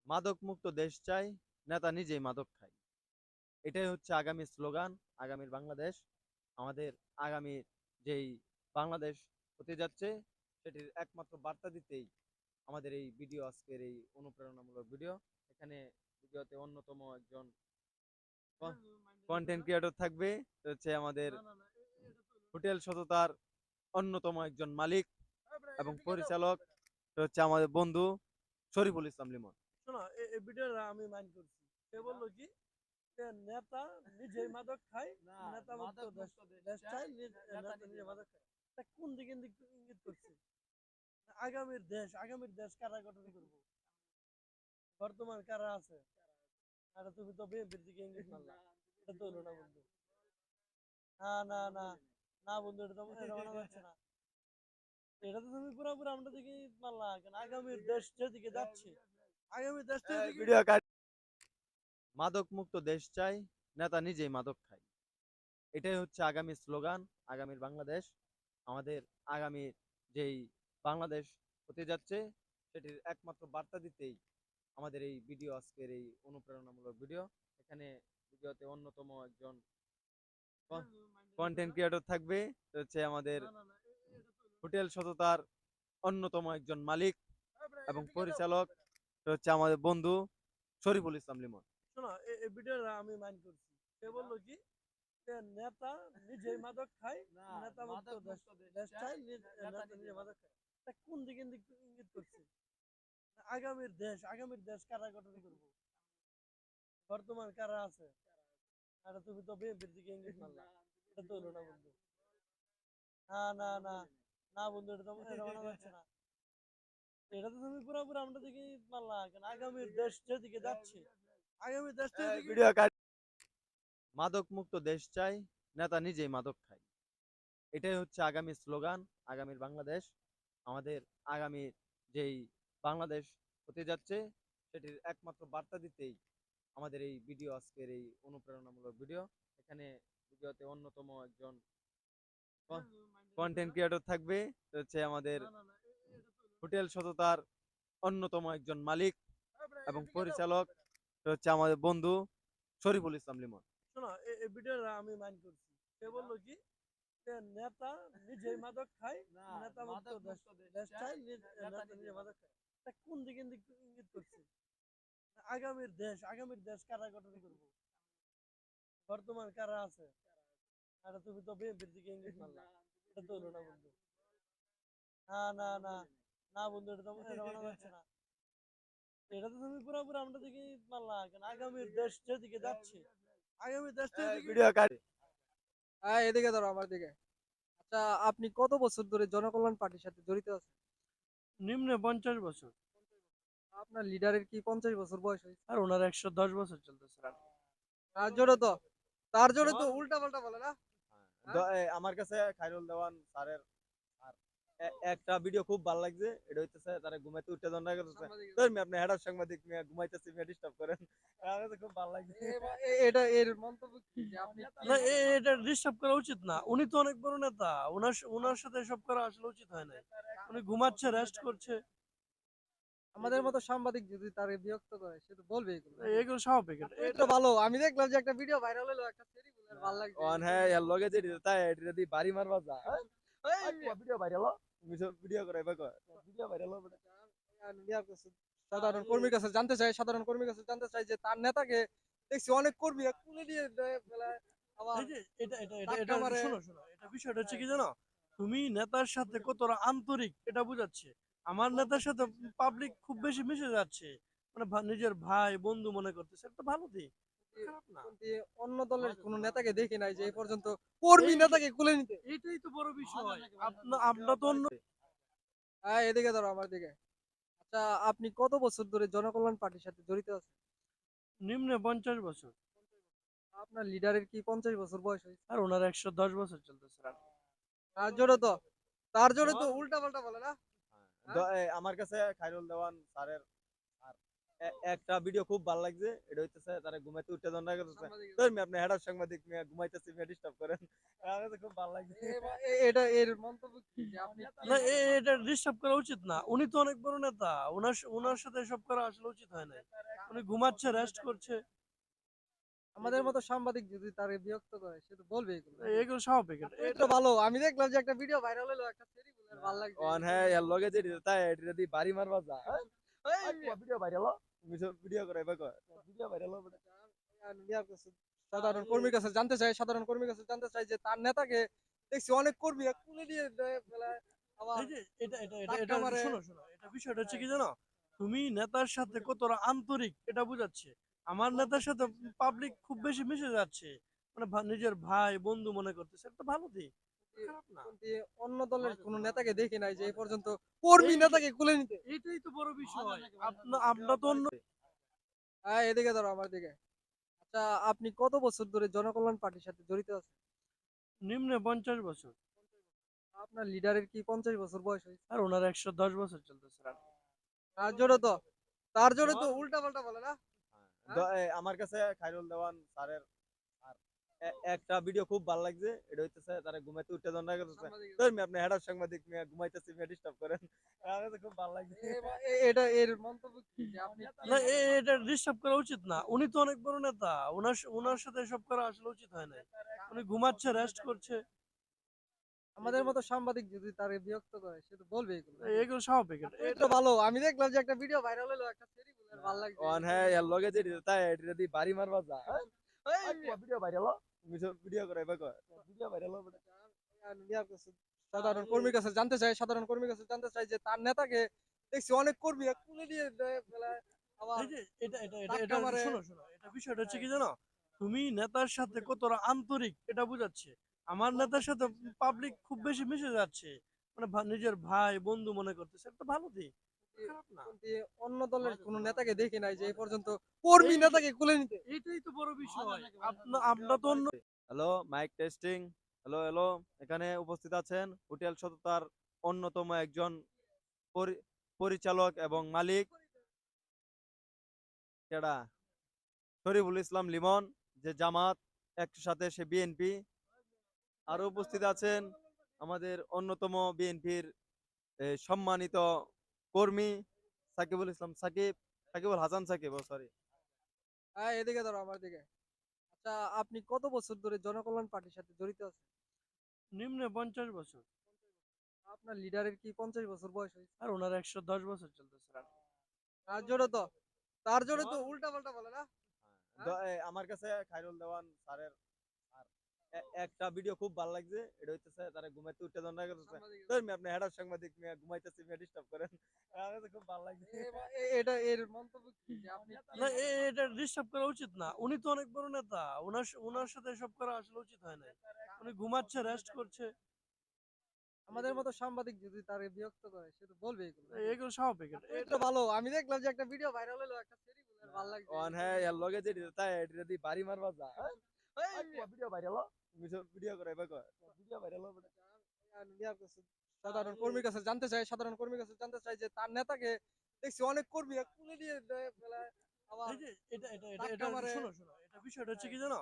মাদক মুক্ত দেশ চাই, নেতা নিজেই মাদক খায়। এটাই হচ্ছে আগামী স্লোগান, আগামীর বাংলাদেশ। আমাদের আগামী যেই বাংলাদেশ হতে যাচ্ছে, সেটির একমাত্র বার্তা দিতেই আমাদের এই ভিডিও, আজকের এই অনুপ্রেরণামূলক ভিডিও। এখানে ভিডিওতে অন্যতম একজন কন্টেন্ট ক্রিয়েটর থাকবে, তো হচ্ছে আমাদের হোটেল সততার অন্যতম একজন মালিক এবং পরিচালক, তো হচ্ছে আমাদের বন্ধু শরীফুল ইসলাম লিমন। শোনো, এই ভিডিওটা আমি মাইন্ড করছি। সে বললো কি যে নেতা নিজেই মাদক খায়, নেতা মুক্ত দেশ চাই, নেতা নিজে মাদক খায়। তা কোন দিকে ইঙ্গিত করছে? আগামীর দেশ কারা গঠন করবো? বর্তমান কারা আছে? আরে তুমি তো বিএনপির দিকে ইঙ্গিত মারলা। এটা তো হলো না বন্ধু। না না না না বন্ধু, এটা মানা যাচ্ছে না। এটা তো তুমি পুরোপুরি আমরা দিকে ইঙ্গিত মারলা কেন? আগামীর দেশ যেদিকে যাচ্ছে, আগামী দেশ যেদিকে ভিডিও মাদক মুক্ত দেশ চাই, নেতা নিজেই মাদক খায়। এটাই হচ্ছে আগামী স্লোগান, আগামীর বাংলাদেশ। আমাদের আগামী যেই বাংলাদেশ হতে যাচ্ছে, সেটির একমাত্র বার্তা দিতেই আমাদের এই ভিডিও, আজকের এই অনুপ্রেরণামূলক ভিডিও। এখানে ভিডিওতে অন্যতম একজন কন্টেন্ট ক্রিয়েটর থাকবে, তো হচ্ছে আমাদের হোটেল সততার অন্যতম একজন মালিক এবং পরিচালক, তো হচ্ছে আমাদের বন্ধু শরীফুল ইসলাম লিমন। শোনো, এই ভিডিওটা আমি মাইন্ড করছি। সে বললো কি যে নেতা নিজেই মাদক খায়, নেতা মুক্ত দেশ চাই, নেতা নিজে মাদক খায়। তা কোন দিকে ইঙ্গিত করছে? আগামীর দেশ কারা গঠন করবো? বর্তমান কারা আছে? আরে তুমি তো বিএনপির দিকে ইঙ্গিত মারলা। এটা তো হলো না বন্ধু। না না না না বন্ধু, এটা মানা যাচ্ছে না। এটা তো তুমি পুরোপুরি আমরা দিকে ইঙ্গিত মারলা কেন? আগামীর দেশ যেদিকে যাচ্ছে, আগামী দেশ যেদিকে ভিডিও মাদক মুক্ত দেশ চাই, নেতা নিজেই মাদক খায়। এটাই হচ্ছে আগামী স্লোগান, আগামীর বাংলাদেশ। আমাদের আগামী যেই বাংলাদেশ হতে যাচ্ছে, সেটির একমাত্র বার্তা দিতেই আমাদের এই ভিডিও, আজকের এই অনুপ্রেরণামূলক ভিডিও। এখানে ভিডিওতে অন্যতম একজন কন্টেন্ট ক্রিয়েটর থাকবে, তো হচ্ছে আমাদের হোটেল সততার অন্যতম একজন মালিক এবং পরিচালক, তো হচ্ছে আমাদের বন্ধু শরীফুল ইসলাম লিমন। শোনো, এই ভিডিওটা আমি মাইন্ড করছি। সে বললো কি যে নেতা নিজেই মাদক খায়, নেতা মুক্ত দেশ চাই, নেতা নিজে মাদক খায়। তা কোন দিকে ইঙ্গিত করছে? আগামীর দেশ কারা গঠন করবো? বর্তমান কারা আছে? আরে তুমি তো বিএনপির দিকে ইঙ্গিত মারলা। এটা তো হলো না বন্ধু। না না না না বন্ধু, এটা মানা যাচ্ছে না। এটা তো তুমি পুরোপুরি আমরা দিকে ইঙ্গিত মারলা কেন? আগামীর দেশ যেদিকে যাচ্ছে, আগামী দেশ যেদিকে ভিডিও হ্যাঁ, এদিকে ধরো আমার দিকে। আচ্ছা, আপনি কত বছর ধরে জনকল্যাণ পার্টির সাথে জড়িত আছেন? নিম্নে 50 বছর। আপনার লিডারের কি 50 বছর বয়স হয়েছে? আর ওনার 110 বছর চলতেছে। তার জন্য তো তার জন্য তো উল্টা পাল্টা বলে না। হ্যাঁ? আমার কাছে খাইরুল দেওয়ান স্যারের আর একটা ভিডিও খুব ভালো লাগছে। এটা হইতেছে তারা ঘুমাইতে উঠতে দন্ডা করতেছে, সাংবাদিকের ধর্মী আপনি হেডার সাংবাদিক মিয়া ঘুমাইতেছি মিয়া ডিস্টার্ব করেন। আমার কাছে খুব ভালো লাগছে। এটা এর মন্তব্য কি যে আপনি কি না, এটা ডিস্টার্ব করা উচিত না। উনি তো অনেক বড় নেতা, ওনার সাথে এসব করা আসলে উচিত হয় না। উনি ঘুমাচ্ছে, রেস্ট করছে, আমাদের মতো সাংবাদিক যদি তারে বিরক্ত করে সে তো বলবে এগুলো নাকি? এগুলো স্বাভাবিক। আপনি তো ভালো, আমি দেখলাম যে একটা ভিডিও ভাইরাল হলো, একটা সেরি বলে ভালো লাগছে অন এই হ্যাঁ জন্য। এর লগে যে তাই এটা দি বাড়ি মারবা যা এই ভিডিও ভাইরাল ভিডিও করে ভিডিও ভাইরাল হবে। ইয়ার কাছে, সাধারণ কর্মীর কাছে জানতে চাই, সাধারণ কর্মীর কাছে জানতে চাই যে তার নেতাকে দেখছি অনেক কর্মী কুলে দিয়ে দেয়, বেলায় আবার এই যে এটা ধাক্কা মারে। শোনো শোনো, এটা বিষয়টা হচ্ছে হ্যাঁ, কি জানো? তুমি নেতার সাথে কতটা আন্তরিক এটা বুঝাচ্ছে। আমার নেতার সাথে পাবলিক খুব বেশি মিশে যাচ্ছে, মানে নিজের ভাই বন্ধু মনে করতেছে, একটা ভালো দিক, খারাপ না। কিন্তু অন্য দলের কোন নেতাকে দেখি নাই যে এই পর্যন্ত কর্মী এই নেতাকে কুলে নিতে। এইটাই তো বড় বিষয়। আপনার তো অন্য হ্যাঁ, এদিকে ধরো আমার দিকে। আচ্ছা, আপনি কত বছর ধরে জনকল্যাণ পার্টির সাথে জড়িত আছেন? নিম্নে 50 বছর। আপনার লিডারের কি 50 বছর বয়স হয়েছে? আর ওনার 110 বছর চলতেছে। তার জন্য তো তার জন্য তো উল্টা পাল্টা বলে না। হ্যাঁ? আমার কাছে খাইরুল দেওয়ান স্যারের আর একটা ভিডিও খুব ভালো লাগছে, এটা হইতেছে তারা ঘুমাইতে উত্তেজনা করতেছে। ধর্মী আপনি হেডার সাংবাদিক মিয়া ঘুমাইতেছি মিয়া ডিস্টার্ব করেন। আমার কাছে খুব ভালো লাগছে। এটা এর মন্তব্য কি যে আপনি না এটা ডিস্টার্ব করা উচিত না, উনি তো অনেক বড় নেতা, ওনার সাথে এসব করা আসলে উচিত হয় না। উনি ঘুমাচ্ছে, রেস্ট করছে, আমাদের মতো সাংবাদিক যদি তারে বিরক্ত করে সে তো বলবে এগুলো। এগুলো স্বাভাবিক। এটা ভালো, আমি দেখলাম যে একটা ভিডিও ভাইরাল হলো একটা সেরিগুলার ভালো লাগছে। অন হ্যাঁ এর লগে যে তাই এটা দি বাড়ি মারবা যা। ভিডিও ভাইরাল তুমি সব ভিডিও করে ভাই ভিডিও ভাইরাল হবে। সাধারণ কর্মীর কাছে জানতে চাই, সাধারণ কর্মীর কাছে জানতে চাই যে তার নেতাকে দেখছি অনেক কর্মী তুলে দিয়ে দেয় বেলায় আবার এই যে এটা ধাক্কা মারে। শোনো, এটা বিষয়টা হচ্ছে কি জানো, তুমি নেতার সাথে কতটা আন্তরিক এটা বুঝাচ্ছে। আমার নেতার সাথে পাবলিক খুব বেশি মিশে যাচ্ছে, মানে নিজের ভাই বন্ধু মনে করতেছে, এটা ভালো দিক, খারাপ না। কিন্তু অন্য দলের কোন নেতাকে দেখি নাই যে এই পর্যন্ত কর্মী এই- নেতাকে কুলে নিতে। এইটাই তো বড় বিষয়। আমরা তো অন্য হ্যাঁ, এদিকে ধরো আমার দিকে। আচ্ছা, আপনি কত বছর ধরে জনকল্যাণ পার্টির সাথে জড়িত আছেন? নিম্নে 50 বছর। আপনার লিডারের কি 50 বছর বয়স হয়েছে? আর ওনার 110 বছর চলতেছে। তার জন্য তো তার জন্য তো উল্টা পাল্টা বলে না। আমার কাছে খায়রুল দেওয়ান স্যারের আর একটা ভিডিও খুব ভালো লাগছে, এটা হইতেছে তারা ঘুমাইতে উত্তেজনা করতেছে। ধর্মী আপনি হেডার সাংবাদিক মিয়া ঘুমাইতেছি মিয়া ডিস্টার্ব করেন। আমার কাছে খুব ভালো লাগছে। এটা এর মন্তব্য কি যে আপনি না এটা ডিস্টার্ব করা উচিত না, উনি তো অনেক বড় নেতা, ওনার সাথে এসব করা আসলে উচিত হয় না। উনি ঘুমাচ্ছে, রেস্ট করছে, আমাদের মতো সাংবাদিক যদি তারে বিরক্ত করে সে তো বলবে এগুলো। এগুলো স্বাভাবিক। এটা ভালো, আমি দেখলাম যে একটা ভিডিও ভাইরাল হলো একটা সেরিগুলার ভালো লাগছে। অন হ্যাঁ এর লগে যে তাই এটা দি বাড়ি মারবা যা। ভিডিও ভাইরাল তুমি সব ভিডিও করে ভাই ভিডিও ভাইরাল হবে। সাধারণ কর্মীর কাছে জানতে চাই, সাধারণ কর্মীর কাছে জানতে চাই যে তার নেতাকে দেখছি অনেক কর্মী তুলে দিয়ে দেয় বেলায় আবার এই যে ধাক্কা মারে। শোনো, এটা বিষয়টা হচ্ছে কি জানো, তুমি নেতার সাথে কতটা আন্তরিক এটা বুঝাচ্ছে। আমার নেতার সাথে পাবলিক খুব বেশি মিশে যাচ্ছে, মানে নিজের ভাই বন্ধু মনে করতেছে, এটা ভালো দিক, খারাপ না। কিন্তু অন্য দলের কোন নেতাকে দেখি নাই যে এই পর্যন্ত কর্মী নেতাকে কুলে নিতে। এইটাই তো বড় বিষয়। আমরা তো অন্য hello mic testing. Hello hello, এখানে উপস্থিত আছেন হোটেল সততার অন্যতম একজন পরিচালক এবং মালিক কেডা শরীফুল ইসলাম লিমন, যে জামাত একটু সাথে সে বিএনপি। আরো উপস্থিত আছেন আমাদের অন্যতম বিএনপির সম্মানিত কর্মী সাকিবুল ইসলাম সাকিব, সাকিবুল হাসান সাকিব, সরি। হ্যাঁ, এদিকে ধরো আমার দিকে। আচ্ছা, আপনি কত বছর ধরে জনকল্যাণ পার্টির সাথে জড়িত আছেন? নিম্নে 50 বছর। আপনার লিডারের কি 50 বছর বয়স হয়েছে? আর ওনার 110 বছর চলতেছে। তার জন্য তো উল্টা পাল্টা বলে না। আমার কাছে খায়রুল দেওয়ান স্যারের আর একটা ভিডিও খুব ভালো লাগছে, এটা হইতেছে তারা ঘুমাইতে উত্তেজনা করতেছে। ধর্মী আপনি হেডার সাংবাদিক মিয়া ঘুমাইতেছি মিয়া ডিস্টার্ব করেন। আমার কাছে খুব ভালো লাগছে। এটা এর মন্তব্য কি যে আপনি না এটা ডিস্টার্ব করা উচিত না, উনি তো অনেক বড় নেতা, ওনার সাথে এসব করা আসলে উচিত হয় না। উনি ঘুমাচ্ছে, রেস্ট করছে, আমাদের মতো সাংবাদিক যদি তারে বিরক্ত করে সে তো বলবে এগুলো। এগুলো স্বাভাবিক। এটা ভালো, আমি দেখলাম যে একটা ভিডিও ভাইরাল হলো একটা সেরিগুলার ভালো লাগছে। অন হ্যাঁ এর লগে যে তাই এটা দি বাড়ি মারবা যা। ভিডিও ভাইরাল তুমি সব ভিডিও করে ভাই ভিডিও ভাইরাল হবে। সাধারণ কর্মীর কাছে জানতে চাই, সাধারণ কর্মীর কাছে জানতে চাই যে তার নেতাকে দেখছি অনেক কর্মী তুলে দিয়ে দেয় বেলায় আবার এই যে ধাক্কা মারে। শোনো, এটা বিষয়টা হচ্ছে কি জানো,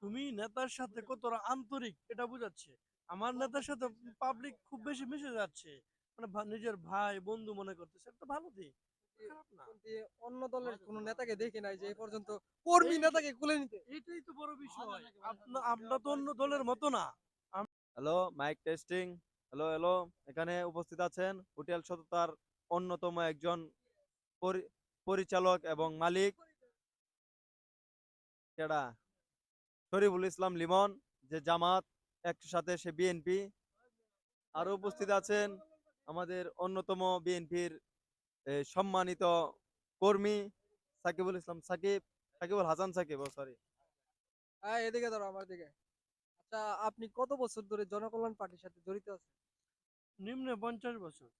তুমি নেতার সাথে কতটা আন্তরিক এটা বুঝাচ্ছে। আমার নেতার সাথে পাবলিক খুব বেশি মিশে যাচ্ছে, মানে নিজের ভাই বন্ধু মনে করতেছে, এটা ভালো দিক, খারাপ না। কিন্তু অন্য দলের কোন নেতাকে দেখি নাই যে এই পর্যন্ত কর্মী নেতাকে কুলে নিতে। এইটাই তো বড় বিষয়। আমরা তো অন্য দলের মতো না। Hello mic testing. Hello hello, এখানে উপস্থিত আছেন হোটেল সততার অন্যতম একজন পরিচালক এবং মালিক কেডা শরীফুল ইসলাম লিমন, যে জামাত একটু সাথে সে বিএনপি। আরো উপস্থিত আছেন আমাদের অন্যতম বিএনপির সম্মানিত কর্মী সাকিবুল ইসলাম সাকিব, সাকিবুল হাসান সাকিব, সরি। হ্যাঁ, এদিকে ধরো আমার দিকে। আচ্ছা, আপনি কত বছর ধরে জনকল্যাণ পার্টির সাথে জড়িত আছেন? নিম্নে 50 বছর।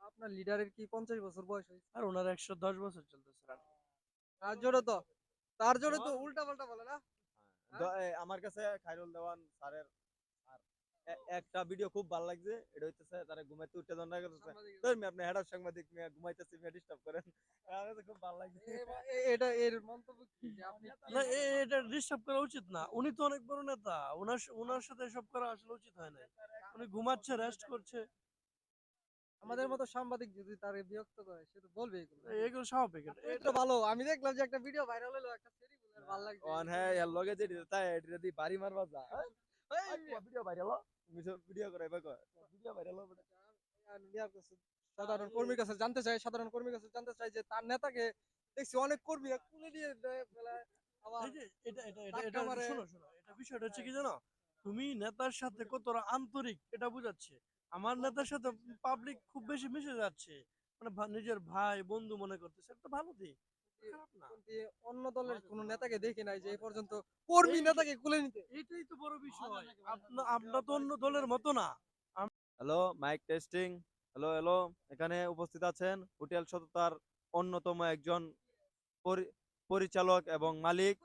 আপনার লিডারের কি 50 বছর বয়স হয়েছে? আর ওনার 110 বছর চলতেছে। তার জন্য তো তার জন্য তো উল্টা পাল্টা বলে না। আমার কাছে খায়রুল দেওয়ান স্যারের আর একটা ভিডিও খুব ভালো লাগছে, এটা হইতেছে তারা ঘুমাইতে উত্তেজনা করতেছে। ধর্মী আপনি হেডার সাংবাদিক মিয়া ঘুমাইতেছি মিয়া ডিস্টার্ব করেন। আমার কাছে খুব ভালো ভালো লাগছে। এটা এর মন্তব্য কি যে আপনি কি না এটা ডিস্টার্ব করা উচিত না। উনি তো অনেক বড় নেতা। উনার সাথে এসব করা আসলে উচিত হয় নাই। উনি ঘুমাচ্ছে, রেস্ট করছে। আমাদের মতো সাংবাদিক যদি তারে বিরক্ত করে সে তো বলবে এগুলো। এগুলো স্বাভাবিক। এটা তো ভালো। আমি দেখলাম যে একটা ভিডিও ভাইরাল হলো একটা সেরি বলে ভালো লাগছে। অন হ্যাঁ এর লগে যে তাই এটা দি বাড়ি মারবা যা ভিডিও ভাইরাল ভিডিও করে ভিডিও ভাইরাল হবে সাধারণ কর্মীর কাছে জানতে চাই সাধারণ কর্মীর কাছে জানতে চাই যে তার নেতাকে দেখছি অনেক কর্মী তুলে নিয়ে দেয় বেলায় আবার এই যে এটা ধাক্কা মারে। শোনো। এটা বিষয়টা হচ্ছে কি জানো? তুমি নেতার সাথে কতটা আন্তরিক এটা বুঝাচ্ছে। আমার নেতার সাথে পাবলিক খুব বেশি মিশে যাচ্ছে। মানে নিজের ভাই, বন্ধু মনে করতেছে। এটা তো ভালো দিক। খারাপ না। কিন্তু অন্য দলের কোন নেতাকে দেখি নাই যে এই পর্যন্ত কর্মী এই নেতাকে কুলে নিতে। এটাই তো বড় বিষয়। আমরা তো অন্য দলের মতো না। Hello mic testing hello hello এখানে উপস্থিত আছেন হোটেল সততার অন্যতম একজন পরিচালক এবং মালিক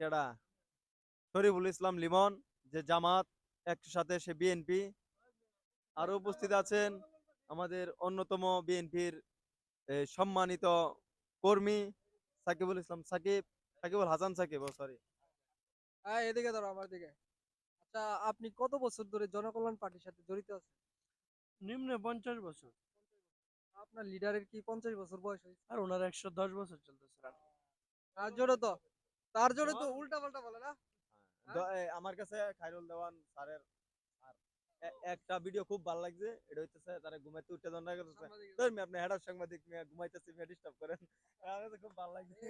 কেডা শরীফুল ইসলাম লিমন যে জামাত একসাথে সে বিএনপি আরো উপস্থিত আছেন আমাদের অন্যতম বিএনপির সম্মানিত কর্মী সাকিবুল ইসলাম সাকিবুল হাসান সাকিব সরি। হ্যাঁ এদিকে ধরো আমার দিকে। আচ্ছা আপনি কত বছর ধরে জনকল্যাণ পার্টির সাথে জড়িত আছেন? নিম্নে 50 বছর। আপনার লিডারের কি 50 বছর বয়স হয়েছে? আর ওনার 110 বছর চলতেছে। তার জন্য তো তার জন্য তো উল্টা পাল্টা বলে না। হ্যাঁ? আমার কাছে খায়রুল দেওয়ান স্যারের আর একটা ভিডিও খুব ভালো লাগছে এটা হইতেছে তারা ঘুমাইতে উঠে দণ্ডা করতেছে সাংবাদিক। তোর আপনি হেডার সাংবাদিক মিয়া ঘুমাইতেছি মিয়া ডিস্টার্ব করেন আমার কাছে খুব ভালো লাগছে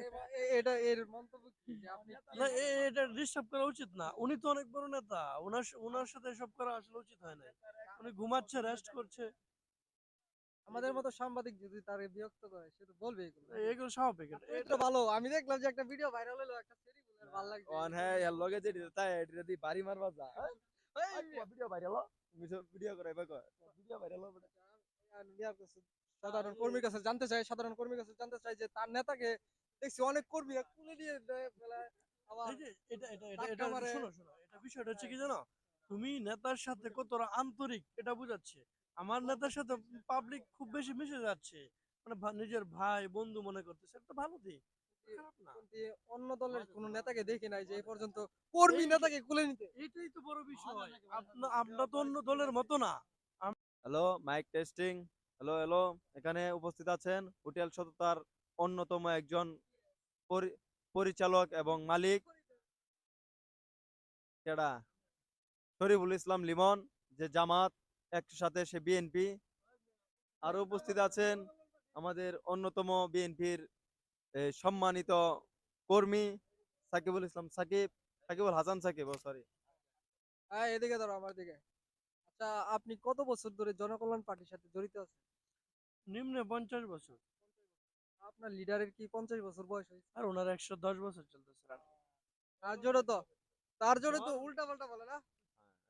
এটা এর মন্তব্য কি যে আপনি না কি এটা ডিস্টার্ব করা উচিত না। উনি তো অনেক বড় নেতা। উনার সাথে এসব করা আসলে উচিত হয় নাই। উনি ঘুমাচ্ছে, রেস্ট করছে। আমাদের মতো সাংবাদিক যদি তারে বিরক্ত করে সে তো বলবে এগুলো। এগুলো স্বাভাবিক। এটা তো ভালো। আমি দেখলাম যে একটা ভিডিও ভাইরাল হলো একটা সেরি বলে ভালো লাগছে। অন হ্যাঁ এর লগে যে তাই এটা দি বাড়ি মারবা যা ভিডিও ভাইরাল ভিডিও করে ভিডিও ভাইরাল হবে সাধারণ কর্মীর কাছে জানতে চাই সাধারণ কর্মীর কাছে জানতে চাই যে তার নেতাকে দেখছি অনেক কর্মী তুলে নিয়ে দেয় বেলায় আবার এই যে ধাক্কা মারে। শোনো। এটা বিষয়টা হচ্ছে কি জানো? তুমি নেতার সাথে কতটা আন্তরিক এটা বুঝাচ্ছে। আমার নেতার সাথে পাবলিক খুব বেশি মিশে যাচ্ছে। মানে নিজের ভাই, বন্ধু মনে করতেছে। এটা তো ভালো দিক। খারাপ না। কিন্তু অন্য দলের কোন নেতাকে দেখি নাই যে এই পর্যন্ত কর্মী নেতাকে কুলে নিতে। এটাই তো বড় বিষয়। আমরা তো অন্য দলের মতো না। Hello mic testing hello hello এখানে উপস্থিত আছেন হোটেল সততার অন্যতম একজন পরিচালক এবং মালিক কেডা শরীফুল ইসলাম লিমন যে জামাত একসাথে সে বিএনপি আরো উপস্থিত আছেন আমাদের অন্যতম বিএনপির সম্মানিত কর্মী সাকিবুল হাসান সাকিব সরি। হ্যাঁ এদিকে ধরো আমার দিকে। আচ্ছা আপনি কত বছর ধরে জনকল্যাণ পার্টির সাথে জড়িত আছেন? নিম্নে 50 বছর। আপনার লিডারের কি 50 বছর বয়স হয়েছে? আর ওনার 110 বছর চলতেছে। তার জন্য তো তার জন্য তো উল্টা পাল্টা বলে না।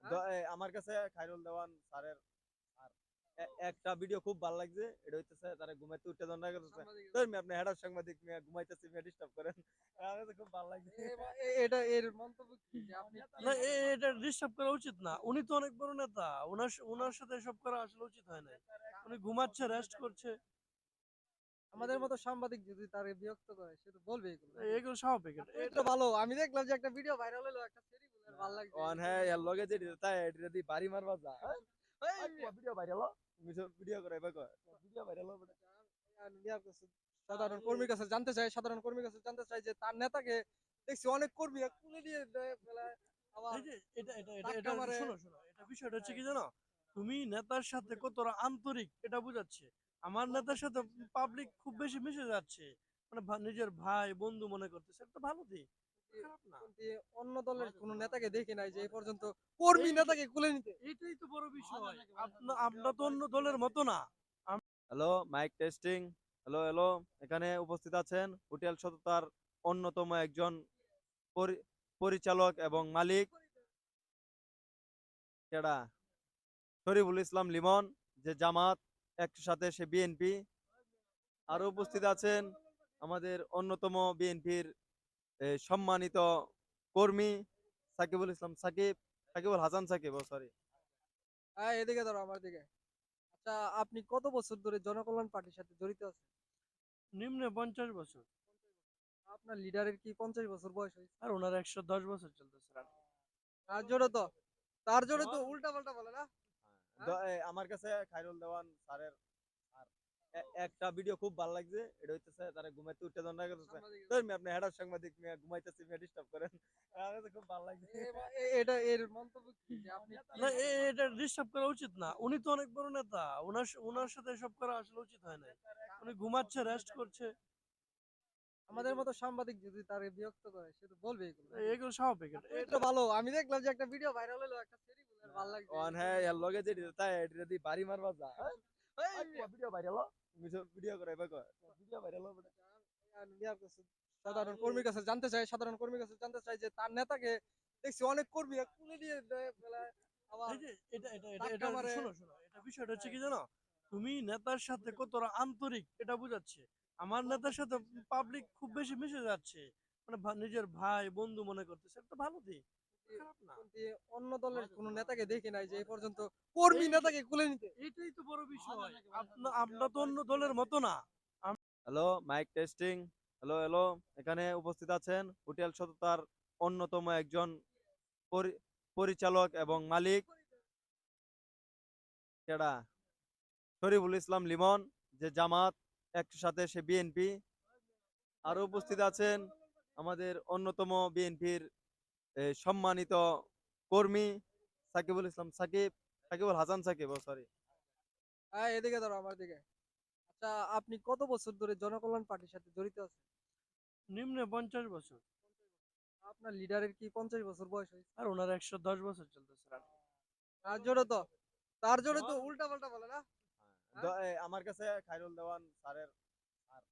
হ্যাঁ? আমার কাছে খায়রুল দেওয়ান স্যারের আর একটা ভিডিও খুব ভালো লাগছে এটা হইতেছে তারা ঘুমাইতে উঠে দণ্ডা করতেছে সাংবাদিক। তোর আপনি হেডার সাংবাদিক মিয়া ঘুমাইতেছি মিয়া ডিস্টার্ব করেন আমার কাছে খুব ভালো লাগছে এটা এর মন্তব্য কি যে আপনি কি না এটা ডিস্টার্ব করা উচিত না। উনি তো অনেক বড় নেতা। উনার সাথে এসব করা আসলে উচিত হয় নাই। উনি ঘুমাচ্ছে, রেস্ট করছে। আমাদের মতো সাংবাদিক যদি তারে বিরক্ত করে সে তো বলবে এগুলো। এগুলো স্বাভাবিক। এটা তো ভালো। আমি দেখলাম যে একটা ভিডিও ভাইরাল হলো একটা সেরি বলে ভালো লাগছে। অন হ্যাঁ এর লগে যে তাই এটা দি বাড়ি মারবা যা ভিডিও ভাইরাল ভিডিও করে ভিডিও ভাইরাল হবে সাধারণ কর্মীর কাছে জানতে চাই সাধারণ কর্মীর কাছে জানতে চাই যে তার নেতাকে দেখছি অনেক কর্মী তুলে নিয়ে দেয় বেলায় আবার এই যে ধাক্কা মারে। শোনো। এটা বিষয়টা হচ্ছে কি জানো? তুমি নেতার সাথে কতটা আন্তরিক এটা বুঝাচ্ছে। আমার নেতার সাথে পাবলিক খুব বেশি মিশে যাচ্ছে। মানে নিজের ভাই, বন্ধু মনে করতেছে। এটা তো ভালো দিক। খারাপ না। কিন্তু অন্য দলের কোন নেতাকে দেখি নাই যে এই পর্যন্ত কর্মী নেতাকে কুলে নিতে। এটাই তো বড় বিষয়। আমরা তো অন্য দলের মতো না। Hello mic testing hello hello এখানে উপস্থিত আছেন হোটেল সততার অন্যতম একজন পরিচালক এবং মালিক কেডা শরীফুল ইসলাম লিমন যে জামাত একসাথে সে বিএনপি আরো উপস্থিত আছেন আমাদের অন্যতম বিএনপির সম্মানিত কর্মী সাকিবুল হাসান সাকিব সরি। হ্যাঁ এদিকে ধরো আমার দিকে। আচ্ছা আপনি কত বছর ধরে জনকল্যাণ পার্টির সাথে জড়িত আছেন? নিম্নে 50 বছর। আপনার লিডারের কি 50 বছর বয়স হয়েছে? আর ওনার 110 বছর চলতেছে রান। তার জন্য তো উল্টা পাল্টা বলে না। হ্যাঁ? আমার কাছে খায়রুল দেওয়ান স্যারের আর একটা ভিডিও খুব ভালো লাগছে, এটা হইতেছে তারা ঘুমাইতে উঠতে দন্ডা করতেছে। সাংবাদিক ধর মিয়া, আপনি হেডার সাংবাদিক মিয়া, ঘুমাইতেছি মিয়া, ডিস্টার্ব করেন। আমার কাছে খুব ভালো লাগছে। এটা এর মন্তব্য কি যে আপনি না এটা ডিস্টার্ব করা উচিত না। উনি তো অনেক বড় নেতা। ওনার সাথে এসব করা আসলে উচিত হয় না। উনি ঘুমাচ্ছে, রেস্ট করছে। আমাদের মতো সাংবাদিক যদি তারে বিরক্ত করে সে তো বলবে এগুলো। এগুলো স্বাভাবিক। এটা ভালো। আমি দেখলাম যে একটা ভিডিও ভাইরাল হলো একটা সেরিগুলার ভালো লাগছে। অন হ্যাঁ, এর লগে যে তাই এটা দি বাড়ি মারবা যা। ভিডিও ভাইরাল ভিডিও করে ভাই ভিডিও ভাইরাল হবে। সাধারণ কর্মীর কাছে জানতে চাই, সাধারণ কর্মীর কাছে জানতে চাই যে তার নেতাকে দেখছি অনেক কর্মী তুলে নিয়ে দেয় বেলায় আবার এই যে এটা ধাক্কা মারে। শোনো, এটা বিষয়টা হচ্ছে কি জানো, তুমি নেতার সাথে কতটা আন্তরিক এটা বুঝাচ্ছে। আমার নেতার সাথে পাবলিক খুব বেশি মিশে যাচ্ছে, মানে নিজের ভাই বন্ধু মনে করতেছে, এটা তো ভালো দিক, খারাপ না। কিন্তু অন্য দলের কোন নেতাকে দেখি নাই যে এই পর্যন্ত কর্মী নেতাকে কুলে নিতে। এইটাই তো বড় বিষয়। আমরা তো অন্য দলের মতো না। Hello, mic testing. Hello hello, এখানে উপস্থিত আছেন হোটেল সততার অন্যতম একজন পরিচালক এবং মালিক, কেডা শরীফুল ইসলাম লিমন, যে জামাত, একটু সাথে সে বিএনপি। আরো উপস্থিত আছেন আমাদের অন্যতম বিএনপির সম্মানিত কর্মী সাকিবুল ইসলাম সাকিব, সাকিবুল হাসান সাকিব, সরি। হ্যাঁ, এদিকে ধরো আমার দিকে। আচ্ছা, আপনি কত বছর ধরে জনকল্যাণ পার্টির সাথে জড়িত আছেন? নিম্নে 50 বছর। আপনার লিডারের কি 50 বছর বয়স হয়েছে? আর ওনার 110 বছর চলতেছে রান। তার জন্য তো তার জন্য তো উল্টা পাল্টা বলে না। হ্যাঁ? আমার কাছে খায়রুল দেওয়ান স্যারের আর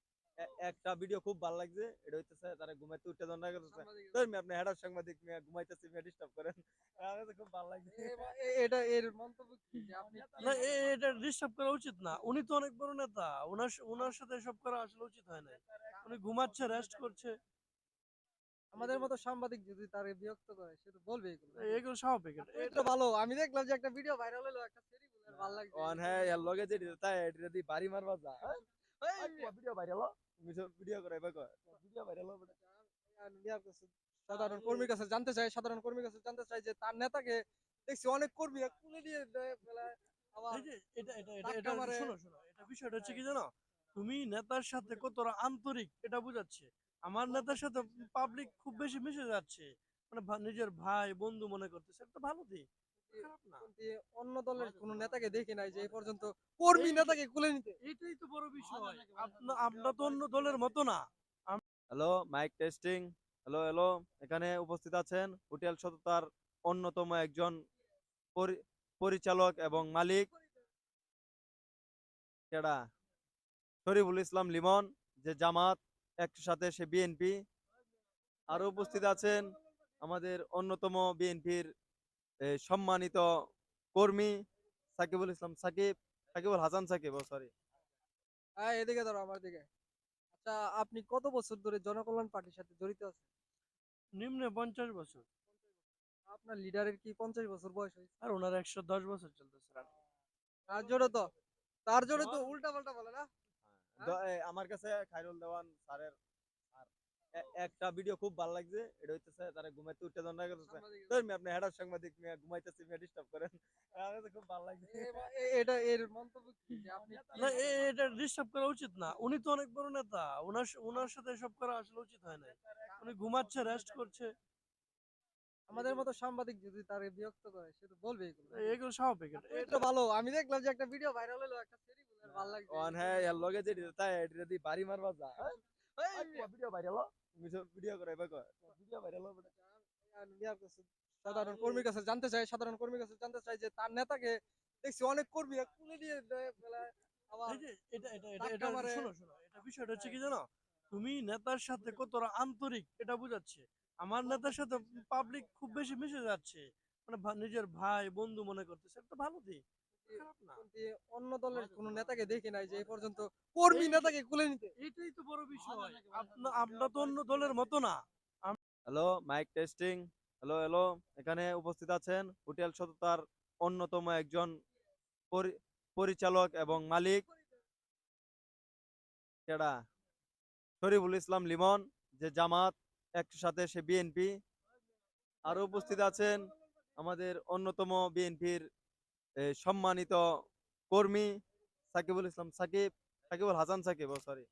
একটা ভিডিও খুব ভালো লাগছে, এটা হইতেছে তারা ঘুমাইতে উঠতে দন্ডা করতেছে। সাংবাদিক ধর মিয়া, আপনি হেডার সাংবাদিক মিয়া, ঘুমাইতেছি মিয়া, ডিস্টার্ব করেন। আমার কাছে খুব ভালো লাগছে। এটা এর মন্তব্য কি যে আপনি না এটা ডিস্টার্ব করা উচিত না। উনি তো অনেক বড় নেতা। ওনার সাথে এসব করা আসলে উচিত হয় না। উনি ঘুমাচ্ছে, রেস্ট করছে। আমাদের মতো সাংবাদিক যদি তারে বিরক্ত করে সে তো বলবে এগুলো। এগুলো স্বাভাবিক। এটা ভালো। আমি দেখলাম যে একটা ভিডিও ভাইরাল হলো একটা সেরিগুলার ভালো লাগছে। অন হ্যাঁ, এর লগে যে তাই এটা দি বাড়ি মারবা যা। ভিডিও ভাইরাল ভিডিও করে ভাই ভিডিও ভাইরাল হবে। সাধারণ কর্মীর কাছে জানতে চাই, সাধারণ কর্মীর কাছে জানতে চাই যে তার নেতাকে দেখছি অনেক কর্মী তুলে নিয়ে দেয় বেলায় আবার এই যে ধাক্কা মারে। শোনো, এটা বিষয়টা হচ্ছে কি জানো, তুমি নেতার সাথে কতটা আন্তরিক এটা বুঝাচ্ছে। আমার নেতার সাথে পাবলিক খুব বেশি মিশে যাচ্ছে, মানে নিজের ভাই বন্ধু মনে করতেছে, এটা তো ভালো দিক, খারাপ না। কিন্তু অন্য দলের কোন নেতাকে দেখি নাই যে এই পর্যন্ত কর্মী নেতাকে কুলে নিতে। এইটাই তো বড় বিষয়। আমরা তো অন্য দলের মতো না। Hello, mic testing. Hello hello, এখানে উপস্থিত আছেন হোটেল সততার অন্যতম একজন পরিচালক এবং মালিক, কেডা শরীফুল ইসলাম লিমন, যে জামাত, একটু সাথে সে বিএনপি। আরো উপস্থিত আছেন আমাদের অন্যতম বিএনপির সম্মানিত কর্মী সাকিবুল ইসলাম সাকিব, সাকিবুল হাসান সাকিব, সরি। হ্যাঁ, এদিকে ধরো আমার দিকে। আচ্ছা, আপনি কত বছর ধরে জনকল্যাণ পার্টির সাথে জড়িত আছেন? নিম্নে 50 বছর। আপনার লিডারের কি 50 বছর বয়স হয়েছে? আর ওনার 110 বছর চলতেছে রান। তার জন্য তো তার জন্য তো উল্টা পাল্টা বলে না। হ্যাঁ? আমার কাছে খায়রুল দেওয়ান স্যারের আর একটা ভিডিও খুব ভালো লাগছে, এটা হইতেছে তারা ঘুমাইতে উঠতে দন্ডা করতেছে। সাংবাদিক। ধর মিয়া, আপনি হেডার সাংবাদিক মিয়া, ঘুমাইতেছি মিয়া, ডিস্টার্ব করেন। আমার কাছে খুব ভালো লাগছে। এটা এর মন্তব্য কি যে আপনি না এটা ডিস্টার্ব করা উচিত না। উনি তো অনেক বড় নেতা। ওনার সাথে এসব করা আসলে উচিত হয় না। উনি ঘুমাচ্ছে, রেস্ট করছে। আমাদের মতো সাংবাদিক যদি তারে বিরক্ত করে সে তো বলবে এগুলো। এগুলো স্বাভাবিক। এটা ভালো। আমি দেখলাম যে একটা ভিডিও ভাইরাল হলো একটা সেরিগুলার ভালো লাগছে। অন হ্যাঁ, এর লগে যে তাই এটা দি বাড়ি মারবা যা। ভিডিও ভাইরাল ভিডিও করে ভাই ভিডিও ভাইরাল হবে। সাধারণ কর্মীর কাছে জানতে চাই, সাধারণ কর্মীর কাছে জানতে চাই যে তার নেতাকে দেখছি অনেক কর্মী তুলে নিয়ে দেয় বেলায় আবার এই যে ধাক্কা মারে। শোনো, এটা বিষয়টা হচ্ছে কি জানো, তুমি নেতার সাথে কতটা আন্তরিক এটা বুঝাচ্ছে। আমার নেতার সাথে পাবলিক খুব বেশি মিশে যাচ্ছে, মানে নিজের ভাই বন্ধু মনে করতেছে, এটা তো ভালো দিক, খারাপ না। কিন্তু অন্য দলের কোন নেতাকে দেখি নাই যে এই পর্যন্ত কর্মী নেতাকে কুলে নিতে। এইটাই তো বড় বিষয়। আমরা তো অন্য দলের মতো না। Hello, mic testing. Hello hello, এখানে উপস্থিত আছেন হোটেল সততার অন্যতম একজন পরিচালক এবং মালিক, কেডা শরীফুল ইসলাম লিমন, যে জামাত, একসাথে সে বিএনপি। আরো উপস্থিত আছেন আমাদের অন্যতম বিএনপির সম্মানিত কর্মী সাকিবুল ইসলাম সাকিব, সাকিবুল হাসান সাকিব, সরি।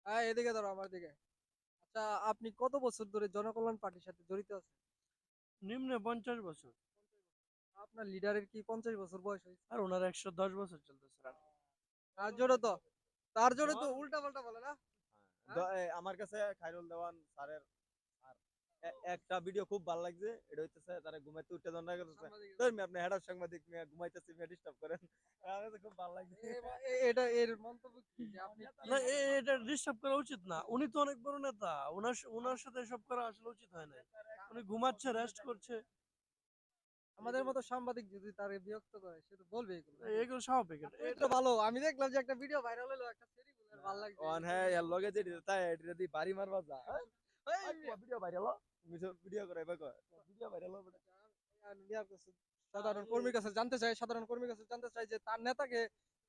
হ্যাঁ, এদিকে ধরো আমার দিকে। আচ্ছা, আপনি কত বছর ধরে জনকল্যাণ পার্টির সাথে জড়িত আছেন? নিম্নে 50 বছর। আপনার লিডারের কি 50 বছর বয়স হয়েছে? আর ওনার 110 বছর চলতেছে রান। তার জন্য তো তার জন্য তো উল্টা পাল্টা বলে না। আমার কাছে খায়রুল দেওয়ান স্যারের আর একটা ভিডিও খুব ভালো লাগছে। এটা হইতেছে তারা ঘুমাইতে উঠে দণ্ডা করতেছে। আপনি হেডার সাংবাদিক মিয়া ঘুমাইতেছি মিয়া ডিস্টার্ব করেন। আমার কাছে খুব ভালো লাগছে। এটা এর মন্তব্য কি যে আপনি না এটা ডিস্টার্ব করা উচিত না, উনি তো অনেক বড় নেতা, ওনার সাথে এসব করা আসলে উচিত হয় না। উনি ঘুমাচ্ছে, রেস্ট করছে, আমাদের মতো সাংবাদিক যদি তারে বিরক্ত করে সে তো বলবে এগুলো। এগুলো স্বাভাবিক। এটা ভালো, আমি দেখলাম যে একটা ভিডিও ভাইরাল হলো, একটা সেরি বলে ভালো লাগছে। ওয়ান হ্যাঁ এর লগে যে তাই এটা দি বাড়ি মারবা যা। ভিডিও ভাইরাল ভিডিও করে ভাই ভিডিও ভাইরাল হবে। সাধারণ কর্মীর কাছে জানতে চাই, সাধারণ কর্মীর কাছে জানতে চাই যে তার নেতাকে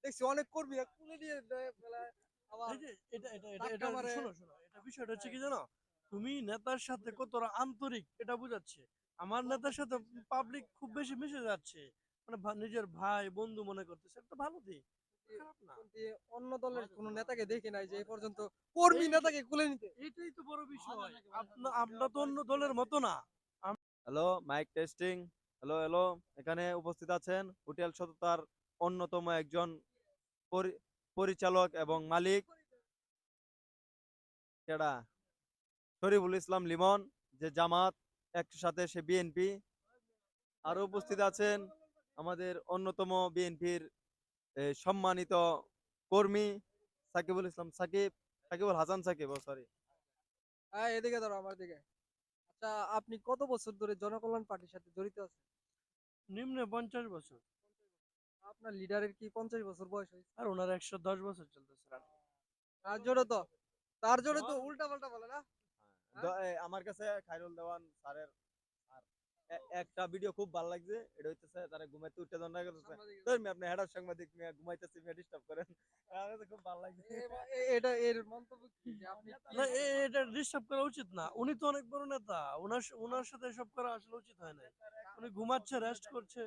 দেখছি অনেক কর্মী তুলে নিয়ে দেয় ফেলায়, আবার এই যে এটা ধাক্কা মারে। শোনো, এটা বিষয়টা হচ্ছে কি জানো, তুমি নেতার সাথে কতটা আন্তরিক এটা বুঝাচ্ছে। আমার নেতার সাথে পাবলিক খুব বেশি মিশে যাচ্ছে, মানে নিজের ভাই বন্ধু মনে করতেছে, এটা তো ভালো দিক, খারাপ না। কিন্তু অন্য দলের কোন নেতাকে দেখি নাই যে এই পর্যন্ত কর্মী নেতাকে কুলে নিতে। এটাই তো বড় বিষয়। আমরা তো অন্য দলের মতো না। Hello, mic testing. Hello hello, এখানে উপস্থিত আছেন হোটেল সততার অন্যতম একজন পরিচালক এবং মালিক, কেডা শরীফুল ইসলাম লিমন, যে জামাত, একসাথে সে বিএনপি। আরো উপস্থিত আছেন আমাদের অন্যতম বিএনপির সম্মানিত কর্মী সাকিবুল ইসলাম সাকিব, সাকিবুল হাসান সাকিব, সরি। হ্যাঁ, এদিকে ধরো আমার দিকে। আচ্ছা, আপনি কত বছর ধরে জনকল্যাণ পার্টির সাথে জড়িত আছেন? নিম্নে 50 বছর। আপনার লিডারের কি 50 বছর বয়স হয়েছে? আর ওনার 110 বছর চলতেছে রান। তার জন্য তো তার জন্য তো উল্টা পাল্টা বলে না। আমার কাছে খায়রুল দেওয়ান স্যারের আর একটা ভিডিও খুব ভালো লাগছে। এটা হইতেছে তারা ঘুমাইতে উঠে দণ্ডা করতেছে। আপনি হেডার সাংবাদিক মিয়া ঘুমাইতেছি মিয়া ডিস্টার্ব করেন। আমার কাছে খুব ভালো লাগছে। এটা এর মন্তব্য কি যে আপনি না এটা ডিস্টার্ব করা উচিত না, উনি তো অনেক বড় নেতা, ওনার সাথে এসব করা আসলে উচিত হয় না। উনি ঘুমাচ্ছে, রেস্ট করছে,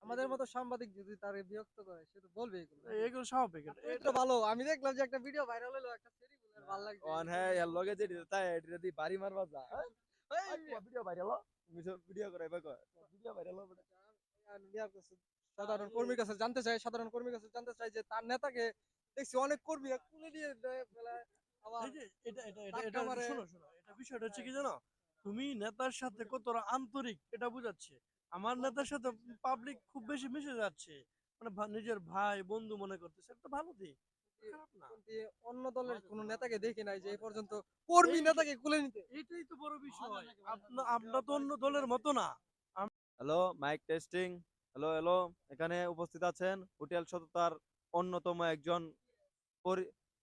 আমাদের মতো সাংবাদিক যদি তারে বিরক্ত করে সে তো বলবে এগুলো। এগুলো স্বাভাবিক। এটা ভালো, আমি দেখলাম যে একটা ভিডিও ভাইরাল হলো, একটা সেরি বলে ভালো লাগছে। ওয়ান হ্যাঁ এর লগে যে তাই এটা দি বাড়ি মারবা যা। ভিডিও ভাইরাল ভিডিও করে ভাই ভিডিও ভাইরাল হবে। সাধারণ কর্মীর কাছে জানতে চাই, সাধারণ কর্মীর কাছে জানতে চাই যে তার নেতাকে দেখছি অনেক কর্মী তুলে নিয়ে দেয় ফেলায়, আবার এই যে ধাক্কা এটা মারে। শোনো, এটা বিষয়টা হচ্ছে কি জানো, তুমি নেতার সাথে কতটা আন্তরিক এটা বুঝাচ্ছে। আমার নেতার সাথে পাবলিক খুব বেশি মিশে যাচ্ছে, মানে নিজের ভাই বন্ধু মনে করতেছে, এটা তো ভালো দিক, খারাপ না। কিন্তু অন্য দলের কোন নেতাকে দেখি নাই যে এই পর্যন্ত কর্মী নেতাকে কুলে নিতে। এটাই তো বড় বিষয়। আমরা তো অন্য দলের মতো না। Hello, mic testing. Hello hello, এখানে উপস্থিত আছেন হোটেল সততার অন্যতম একজন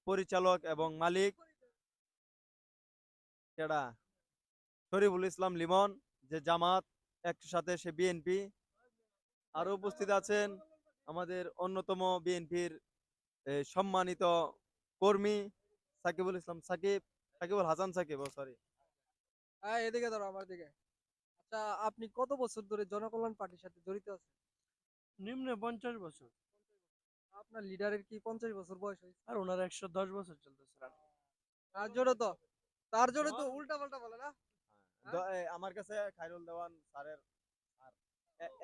পরিচালক এবং মালিক, কেডা শরীফুল ইসলাম লিমন, যে জামাত, একসাথে সে বিএনপি। আরো উপস্থিত আছেন আমাদের অন্যতম বিএনপির সম্মানিত কর্মী সাকিবুল ইসলাম সাকিব, সাকিবুল হাসান সাকিব, সরি। হ্যাঁ, এদিকে ধরো আমার দিকে। আচ্ছা, আপনি কত বছর ধরে জনকল্যাণ পার্টির সাথে জড়িত আছেন? নিম্নে 50 বছর। আপনার লিডারের কি 50 বছর বয়স হয়েছে? আর ওনার 110 বছর চলতেছে রান। তার জন্য তো তার জন্য তো উল্টা পাল্টা বলে না। আমার কাছে খায়রুল দেওয়ান স্যারের আর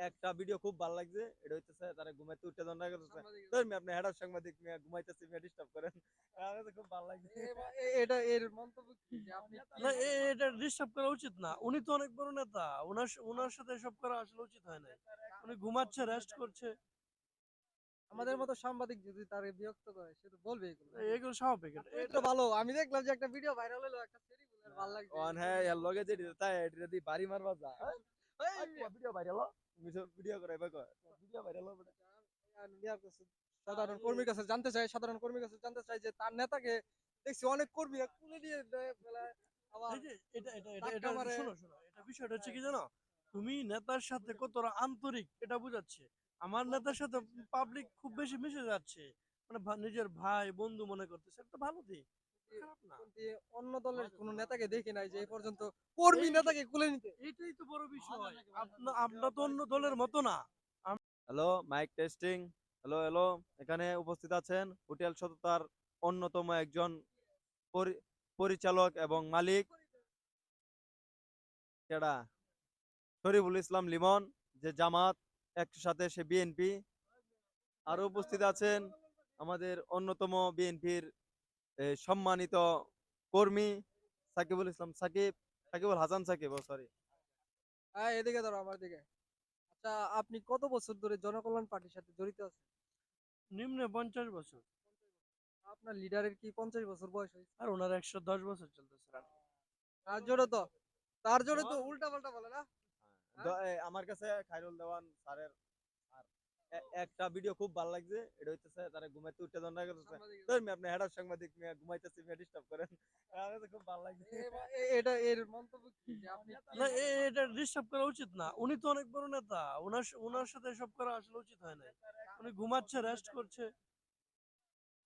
একটা ভিডিও খুব ভালো লাগছে। এটা হইতেছে তারা ঘুমাইতে উঠে দণ্ডা করতেছে। আপনি হেডার সাংবাদিক মিয়া ঘুমাইতেছি মিয়া ডিস্টার্ব করেন। আমার কাছে খুব ভালো লাগছে। এটা এর মন্তব্য কি যে আপনি না এটা ডিস্টার্ব করা উচিত না, উনি তো অনেক বড় নেতা, ওনার সাথে এসব করা আসলে উচিত হয় না। উনি ঘুমাচ্ছে, রেস্ট করছে, আমাদের মতো সাংবাদিক যদি তারে বিরক্ত করে সে তো বলবে এগুলো। এগুলো স্বাভাবিক। এটা ভালো, আমি দেখলাম যে একটা ভিডিও ভাইরাল হলো, একটা সেরি বলে ভালো লাগছে। ওয়ান হ্যাঁ এর লগে যে তাই এটা দি বাড়ি মারবা যা। ভিডিও ভাইরাল ভিডিও করে ভাই ভিডিও ভাইরাল হবে। সাধারণ কর্মীর কাছে জানতে চাই, সাধারণ কর্মীর কাছে জানতে চাই যে তার নেতাকে দেখছি অনেক কর্মী তুলে নিয়ে দেয় ফেলায়, আবার এই যে ধাক্কা মারে। শোনো, এটা বিষয়টা হচ্ছে কি জানো, তুমি নেতার সাথে কতটা আন্তরিক এটা বুঝাচ্ছে। আমার নেতার সাথে পাবলিক খুব বেশি মিশে যাচ্ছে, মানে নিজের ভাই বন্ধু মনে করতেছে, এটা তো ভালো দিক, খারাপ না। কিন্তু অন্য দলের কোন নেতাকে দেখি নাই যে এই পর্যন্ত কর্মী এই- নেতাকে কুলে নিতে। এটাই তো বড় বিষয়। আমরা তো অন্য দলের মতো না। Hello, mic testing. Hello, hello. এখানে উপস্থিত আছেন হোটেল সততার অন্যতম একজন পরিচালক এবং মালিক, কেডা শরীফুল ইসলাম লিমন, যে জামাত, একটু সাথে সে বিএনপি। আরো উপস্থিত আছেন আমাদের অন্যতম বিএনপির সম্মানিত কর্মী সাকিবুল ইসলাম সাকিব, সাকিবুল হাসান সাকিব, সরি। হ্যাঁ, এদিকে ধরো আমার দিকে। আচ্ছা, আপনি কত বছর ধরে জনকল্যাণ পার্টির সাথে জড়িত আছেন? নিম্নে 50 বছর। আপনার লিডারের কি 50 বছর বয়স হয়েছে? আর ওনার 110 বছর চলতেছে রান। তার জন্য তো তার জন্য তো উল্টা পাল্টা বলে না। আমার কাছে খায়রুল দেওয়ান স্যারের আর একটা ভিডিও খুব ভালো লাগছে। এটা হইতেছে তারা ঘুমাইতে উঠে দণ্ডা করতেছে। ধর মিয়া, আপনি হেডার সাংবাদিক মিয়া, ঘুমাইতেছি মিয়া, ডিস্টার্ব করেন। আমার কাছে খুব ভালো লাগছে। এটা এর মন্তব্য কি যে আপনি না, এটা ডিস্টার্ব করা উচিত না। উনি তো অনেক বড় নেতা, ওনার সাথে এসব করা আসলে উচিত হয় না। উনি ঘুমাচ্ছে, রেস্ট করছে,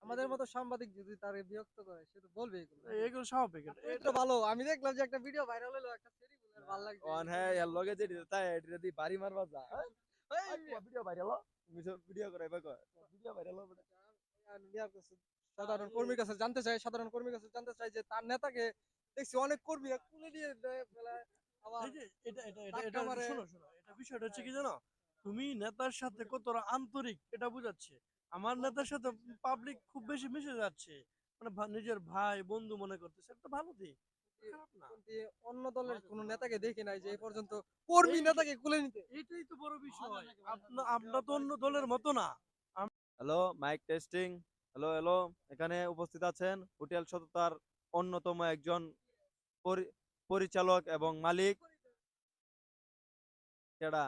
আমাদের মতো সাংবাদিক যদি তারে বিরক্ত করে সে তো বলবে এগুলো। এগুলো স্বাভাবিক। এটা ভালো। আমি দেখলাম যে একটা ভিডিও ভাইরাল হলো, একটা সেরি বলে ভালো লাগছে। অন হ্যাঁ, এর লগে যে তাই এটা দি বাড়ি মারবা যা। ভিডিও ভাইরাল, তুমি সব ভিডিও করে ভাই কয় ভিডিও ভাইরাল হবে। সাধারণ কর্মীর কাছে জানতে চাই, সাধারণ কর্মীর কাছে জানতে চাই যে তার নেতাকে দেখছি অনেক কর্মী তুলে দিয়ে দেয় ফেলায়, আবার এই যে এটা ধাক্কা মারে। শোনো, এটা বিষয়টা হচ্ছে কি জানো, তুমি নেতার সাথে কতটা আন্তরিক এটা বুঝাচ্ছে। আমার নেতার সাথে পাবলিক খুব বেশি মিশে যাচ্ছে, মানে নিজের ভাই বন্ধু মনে করতেছে, এটা তো ভালো দিক, খারাপ না। কিন্তু অন্য দলের কোন নেতাকে দেখি নাই যে এই পর্যন্ত কর্মী নেতাকে কুলে নিতে। এটাই তো বড় বিষয়। আমরা তো অন্য দলের মতো না। Hello, mic testing. Hello, hello. এখানে উপস্থিত আছেন হোটেল সততার অন্যতম একজন পরিচালক এবং মালিক, কেডা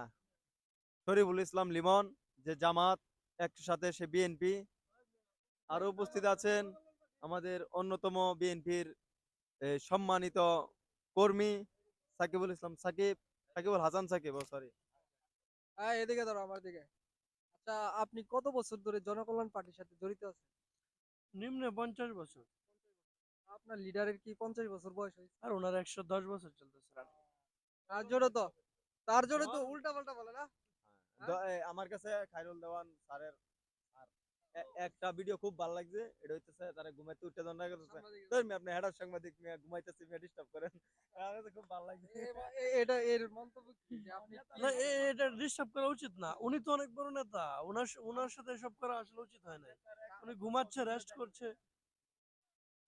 শরীফুল ইসলাম লিমন, যে জামাত, একটু সাথে সে বিএনপি। আরো উপস্থিত আছেন আমাদের অন্যতম বিএনপির সম্মানিত কর্মী সাকিবুল ইসলাম সাকিব, সাকিবুল হাসান সাকিব, সরি। হ্যাঁ, এদিকে ধরো আমার দিকে। আচ্ছা, আপনি কত বছর ধরে জনকল্যাণ পার্টির সাথে জড়িত আছেন? নিম্নে 50 বছর। আপনার লিডারের কি 50 বছর বয়স হয়েছে? আর ওনার 110 বছর চলতেছে রান। তার জন্য তো তার জন্য তো উল্টা পাল্টা বলে না। আমার কাছে খায়রুল দেওয়ান স্যারের আর একটা ভিডিও খুব ভালো লাগছে। এটা হইতেছে তারা ঘুমাইতে উঠে দণ্ডা করতেছে। ধর মিয়া, আপনি হেডার সাংবাদিক মিয়া, ঘুমাইতেছি মিয়া, ডিস্টার্ব করেন। আমার কাছে খুব ভালো লাগছে। এটা এর মন্তব্য কি যে আপনি না, এটা ডিস্টার্ব করা উচিত না। উনি তো অনেক বড় নেতা, ওনার সাথে এসব করা আসলে উচিত হয় না। উনি ঘুমাচ্ছে, রেস্ট করছে,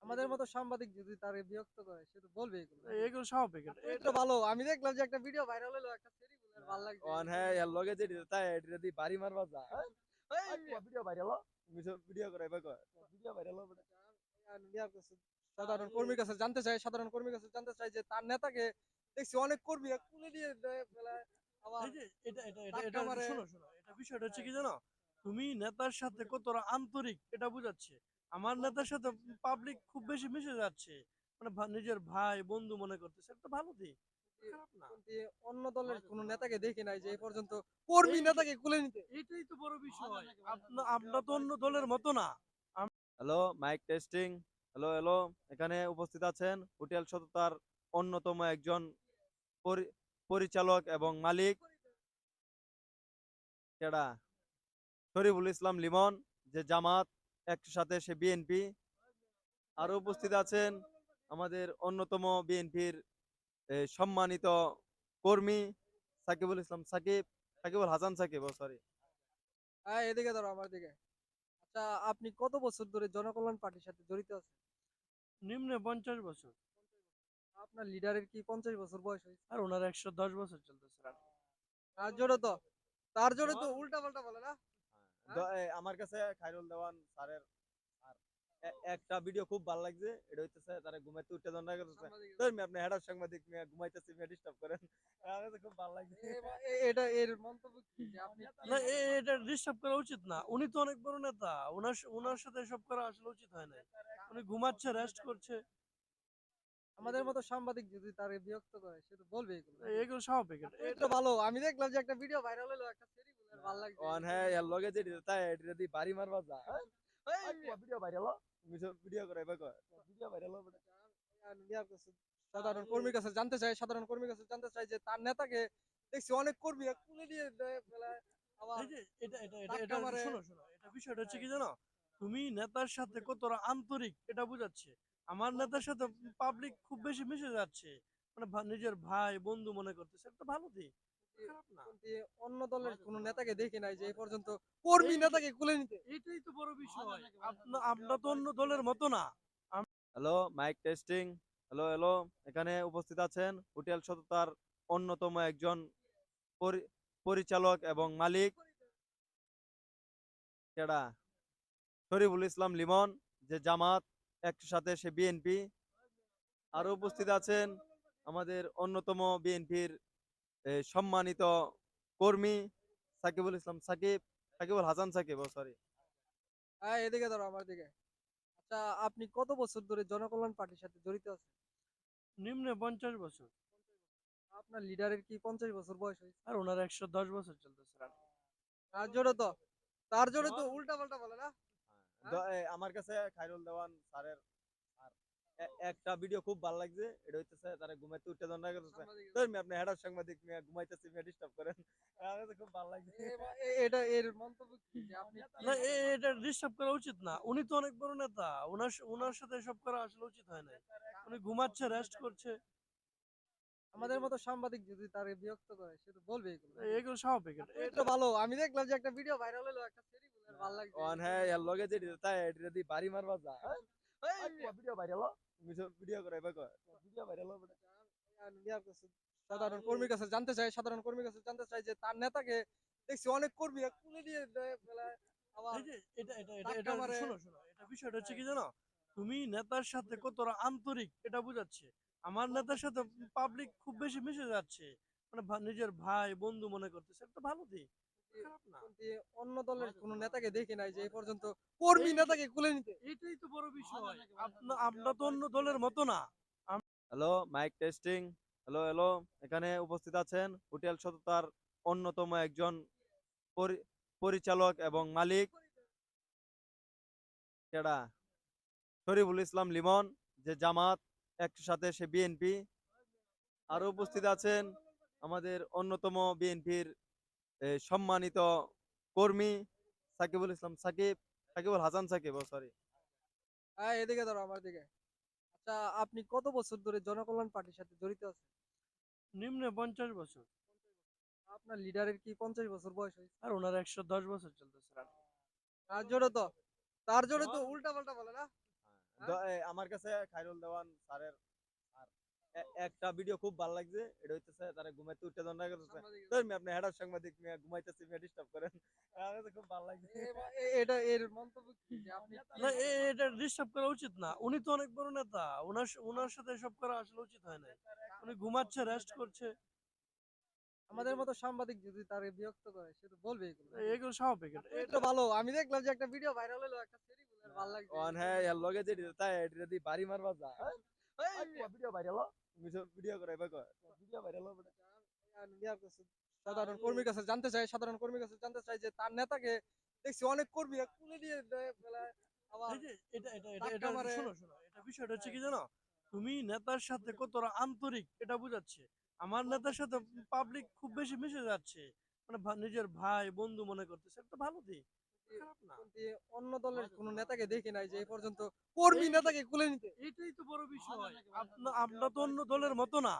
আমাদের মতো সাংবাদিক যদি তারে বিরক্ত করে সে তো বলবে এগুলো। এগুলো স্বাভাবিক। এটা ভালো। আমি দেখলাম যে একটা ভিডিও ভাইরাল হলো, একটা সেরি বলে ভালো লাগছে। অন হ্যাঁ, এর লগে যে তাই এটা দি বাড়ি মারবা যা। ভিডিও ভাইরাল, তুমি সব ভিডিও করে ভাই কয় ভিডিও ভাইরাল হবে। সাধারণ কর্মীর কাছে জানতে চাই, সাধারণ কর্মীর কাছে জানতে চাই যে তার নেতাকে দেখছি অনেক কর্মী তুলে দিয়ে দেয় ফেলায়, আবার এই যে ধাক্কা মারে। শোনো, এটা বিষয়টা হচ্ছে কি জানো, তুমি নেতার সাথে কতটা আন্তরিক এটা বুঝাচ্ছে। আমার নেতার সাথে পাবলিক খুব বেশি মিশে যাচ্ছে, মানে নিজের ভাই বন্ধু মনে করতেছে, এটা তো ভালো দিক, খারাপ না। কিন্তু অন্য দলের কোন নেতাকে দেখি নাই যে এই পর্যন্ত কর্মী নেতাকে কুলে নিতে। এটাই তো বড় বিষয়। আমরা তো অন্য দলের মতো না। Hello, mic testing. Hello, hello. এখানে উপস্থিত আছেন হোটেল সততার অন্যতম একজন পরিচালক এবং মালিক, কেডা শরীফুল ইসলাম লিমন, যে জামাত, একটু সাথে সে বিএনপি। আরো উপস্থিত আছেন আমাদের অন্যতম বিএনপির সম্মানিত কর্মী সাকিবুল ইসলাম সাকিব, সাকিবুল হাসান সাকিব, সরি। হ্যাঁ, এদিকে ধরো আমার দিকে। আচ্ছা, আপনি কত বছর ধরে জনকল্যাণ পার্টির সাথে জড়িত আছেন? নিম্নে 50 বছর। আপনার লিডারের কি 50 বছর বয়স হয়েছে? আর ওনার 110 বছর চলতেছে রান। তার জন্য তো তার জন্য তো উল্টা পাল্টা বলে না। আমার কাছে খায়রুল দেওয়ান স্যারের আর একটা ভিডিও খুব ভালো লাগছে। এটা হইতেছে তারা ঘুমাইতে উঠে দণ্ডা করতেছে। ধর মিয়া, আপনি হেডার সাংবাদিক মিয়া, ঘুমাইতেছি মিয়া, ডিস্টার্ব করেন। আমার কাছে খুব ভালো লাগছে। এটা এর মন্তব্য কি যে আপনি না, এটা ডিস্টার্ব করা উচিত না। উনি তো অনেক বড় নেতা, ওনার সাথে এসব করা আসলে উচিত হয় না। উনি ঘুমাচ্ছে, রেস্ট করছে, আমাদের মতো সাংবাদিক যদি তারে বিরক্ত করে সে তো বলবে এগুলো। এগুলো স্বাভাবিক। এটা ভালো। আমি দেখলাম যে একটা ভিডিও ভাইরাল হলো, একটা সেরি বলে ভালো লাগছে। অন হ্যাঁ, এর লগে যে তাই এটা দি বাড়ি মারবা যা। ভিডিও ভাইরাল তুমি ভিডিও করে ভিডিও ভাইরাল হবে সাধারণ কর্মীর কাছে জানতে চাই, সাধারণ কর্মীর কাছে জানতে চাই যে তার নেতাকে দেখছি অনেক কর্মী তুলে নিয়ে দেয় ফেলায়, আবার এই যে এটা ধাক্কা মারে। শোনো এটা বিষয়টা হচ্ছে কি জানো, তুমি নেতার সাথে কতটা আন্তরিক এটা বুঝাচ্ছে। আমার নেতার সাথে পাবলিক খুব বেশি মিশে যাচ্ছে, মানে নিজের ভাই বন্ধু মনে করতেছে, এটা তো ভালো দিক, খারাপ না। কিন্তু অন্য দলের কোন নেতাকে দেখি নাই যে এই পর্যন্ত কর্মী নেতাকে কুলে নিতে। এটাই তো বড় বিষয়। আমরা তো অন্য দলের মতো না। Hello, mic testing. Hello hello, এখানে উপস্থিত আছেন হোটেল সততার অন্যতম একজন পরিচালক এবং মালিক, কেডা শরীফুল ইসলাম লিমন, যে জামাত, একটু সাথে সে বিএনপি। আরো উপস্থিত আছেন আমাদের অন্যতম বিএনপির সম্মানিত কর্মী সাকিবুল ইসলাম সাকিব, সাকিবুল হাসান সাকিব, ও সরি। হ্যাঁ, এদিকে ধরো আমার দিকে। আচ্ছা, আপনি কত বছর ধরে জনকল্যাণ পার্টির সাথে জড়িত আছেন? নিম্নে 50 বছর। আপনার লিডারের কি 50 বছর বয়স হয়েছে? আর ওনার 110 বছর চলতেছে রান। তার জন্য তো তার জন্য তো উল্টা পাল্টা বলে না। আমার কাছে খায়রুল দেওয়ান স্যারের আর একটা ভিডিও খুব ভালো লাগছে, এটা হইতেছে তারা ঘুমাইতে উঠে দন্ডা করতেছে, ধর্মি আপনি হেডার সাংবাদিক মিয়া ঘুমাইতেছি মিয়া ডিস্টার্ব করেন। আমার কাছে খুব ভালো লাগছে। এটা এর মন্তব্য কি যে আপনি না, এটা ডিস্টার্ব করা উচিত না। উনি তো অনেক বড় নেতা, ওনার সাথে এসব করা আসলে উচিত হয় না। উনি ঘুমাচ্ছে, রেস্ট করছে, আমাদের মতো সাংবাদিক যদি তারে বিরক্ত করে সে তো বলবে এগুলো। এগুলো স্বাভাবিক। এটা ভালো, আমি দেখলাম যে একটা ভিডিও ভাইরাল হলো, একটা সেরি বলে ভালো লাগছে। অন হ্যাঁ এর লগে যে তাই এটা দি বাড়ি মারবা যা ভিডিও ভাইরাল তুমি ভিডিও করে ভিডিও ভাইরাল হবে। সাধারণ কর্মীর কাছে জানতে চাই, সাধারণ কর্মীর কাছে জানতে চাই যে তার নেতাকে দেখছি অনেক কর্মী তুলে নিয়ে দেয় ফেলায়, আবার এই যে ধাক্কা এটা মারে। শোনো এটা বিষয়টা হচ্ছে কি জানো, তুমি নেতার সাথে কতটা আন্তরিক এটা বুঝাচ্ছে। আমার নেতার সাথে পাবলিক খুব বেশি মিশে যাচ্ছে, মানে নিজের ভাই বন্ধু মনে করতেছে, এটা তো ভালো দিক, খারাপ না। কিন্তু অন্য দলের কোন নেতাকে দেখি নাই যে এই পর্যন্ত কর্মী নেতাকে কুলে নিতে। এটাই তো বড় বিষয়। আমরা তো অন্য দলের মতো না। Hello, mic testing. Hello hello, এখানে উপস্থিত আছেন হোটেল সততার অন্যতম একজন পরিচালক এবং মালিক, কেডা শরীফুল ইসলাম লিমন, যে জামাত, একটু সাথে সে বিএনপি। আরো উপস্থিত আছেন আমাদের অন্যতম বিএনপির সম্মানিত কর্মী সাকিবুল ইসলাম সাকিব, সাকিবুল হাসান সাকিব, ও সরি। হ্যাঁ, এদিকে ধরো আমার দিকে। আচ্ছা, আপনি কত বছর ধরে জনকল্যাণ পার্টির সাথে জড়িত আছেন? নিম্নে 50 বছর। আপনার লিডারের কি 50 বছর বয়স হয়েছে? আর ওনার 110 বছর চলতেছে রান। তার জন্য তো তার জন্য তো উল্টা পাল্টা বলে না। আমার কাছে খায়রুল দেওয়ান স্যারের আর একটা ভিডিও খুব ভালো লাগছে, এটা হইতেছে তারা ঘুমাইতে উঠে দন্ডা করতেছে, ধর্মি আপনি হেডার সাংবাদিক মিয়া ঘুমাইতেছি মিয়া ডিস্টার্ব করেন। আমার কাছে খুব ভালো লাগছে। এটা এর মন্তব্য কি যে আপনি না, এটা ডিস্টার্ব করা উচিত না। উনি তো অনেক বড় নেতা, ওনার সাথে এসব করা আসলে উচিত হয় না। উনি ঘুমাচ্ছে, রেস্ট করছে, আমাদের মতো সাংবাদিক যদি তারে বিরক্ত করে সে তো বলবে এগুলো। এগুলো স্বাভাবিক। এটা ভালো, আমি দেখলাম যে একটা ভিডিও ভাইরাল হলো, একটা সেরি বলে ভালো লাগছে। অন হ্যাঁ এর লগে যে তাই এটা দি বাড়ি মারবা যা ভিডিও ভাইরাল তুমি ভিডিও করে ভিডিও ভাইরাল হবে। সাধারণ কর্মীর কাছে জানতে চাই, সাধারণ কর্মীর কাছে জানতে চাই যে তার নেতাকে দেখছি অনেক কর্মী তুলে নিয়ে দেয় ফেলায়, আবার এই যে ধাক্কা মারে। শোনো এটা বিষয়টা হচ্ছে কি জানো, তুমি নেতার সাথে কতটা আন্তরিক এটা বুঝাচ্ছে। আমার নেতার সাথে পাবলিক খুব বেশি মিশে যাচ্ছে, মানে নিজের ভাই বন্ধু মনে করতেছে, এটা তো ভালো দিক, খারাপ না। কিন্তু অন্য দলের কোন নেতাকে দেখি নাই যে এই পর্যন্ত কর্মী নেতাকে কুলে নিতে। এটাই তো বড় বিষয়। আমরা তো অন্য দলের মতো না।